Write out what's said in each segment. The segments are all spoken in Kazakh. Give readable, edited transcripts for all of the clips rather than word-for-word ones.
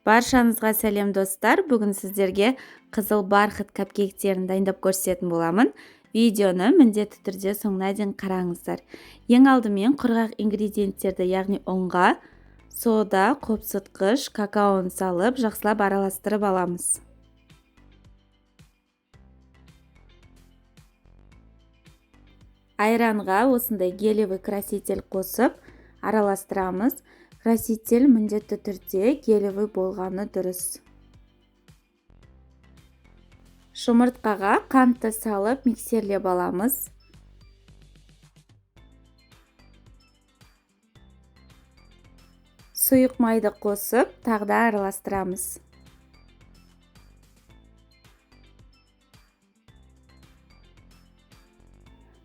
Баршаңызға сәлем достар. Бүгін сіздерге қызыл бархыт капкейктерін дайындап көрсететін боламын. Видеоны міндетті түрде соңына дейін қараңыздар. Ең алдымен құрғақ ингредиенттерді, яғни ұнға, сода, қопсытқыш, какаоны салып, жақсылап араластырып аламыз. Айранға осындай гелевый краситель қосып араластырамыз. Краситель міндетті түрде гелевый болғаны дұрыс. Жұмыртқаға қантты салып миксерлеп аламыз. Сұйық майды қосып, тағы да араластырамыз.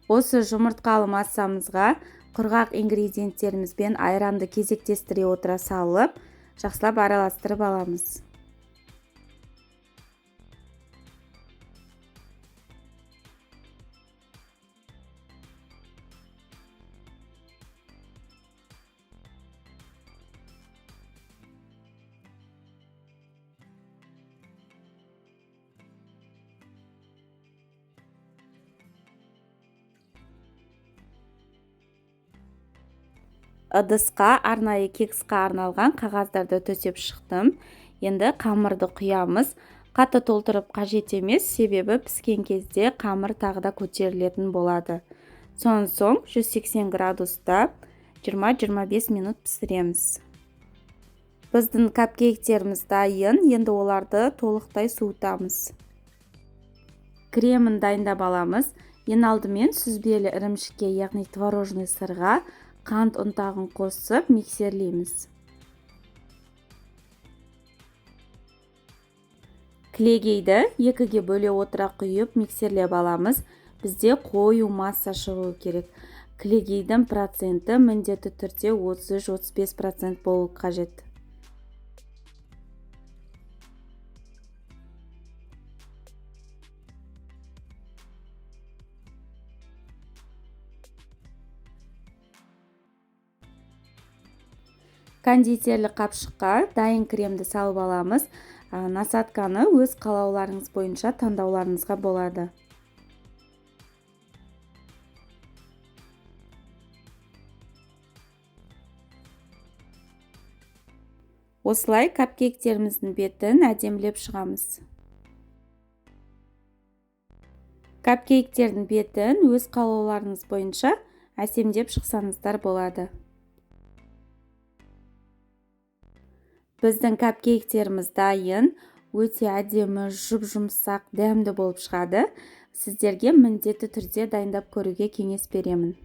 Осы жұмыртқалы массамызға құрғақ ингредиенттерімізбен айранды кезектестіре отыра салып, жақсылап араластырып аламыз. Ыдысқа арнайы кексқа арналған қағаздарды төсеп шықтым. Енді қамырды құямыз. Қатты толтырып қажет емес, себебі піскен кезде қамыр тағы да көтерілетін болады. Соң 180 градуста 20-25 минут пісіреміз. Біздің капкейктеріміз дайын, енді оларды толықтай суытамыз. Кремін дайындап аламыз. Ең алдымен сүзбелі ірімшікке, яғни творожный сырға қант ұнтағын қосып миксерлейміз. Кілегейді 2-ге бөле отыра құйып миксерлеп аламыз. Бізде қою масса шығу керек. Кілегейдің проценті міндетті түрде 30-35% болу қажет. Кондитерлік қапшыққа дайын кремді салып аламыз. Насадканы өз қалауларыңыз бойынша таңдауларыңызға болады. Осылай капкейктеріміздің бетін әдемілеп шығамыз. Капкейктердің бетін өз қалауларыңыз бойынша әсемдеп шықсаңыздар болады. Біздің капкейктеріміз дайын, өте әдемі, жұп-жұмсақ, дәмді болып шығады. Сіздерге міндетті түрде дайындап көруге кеңес беремін.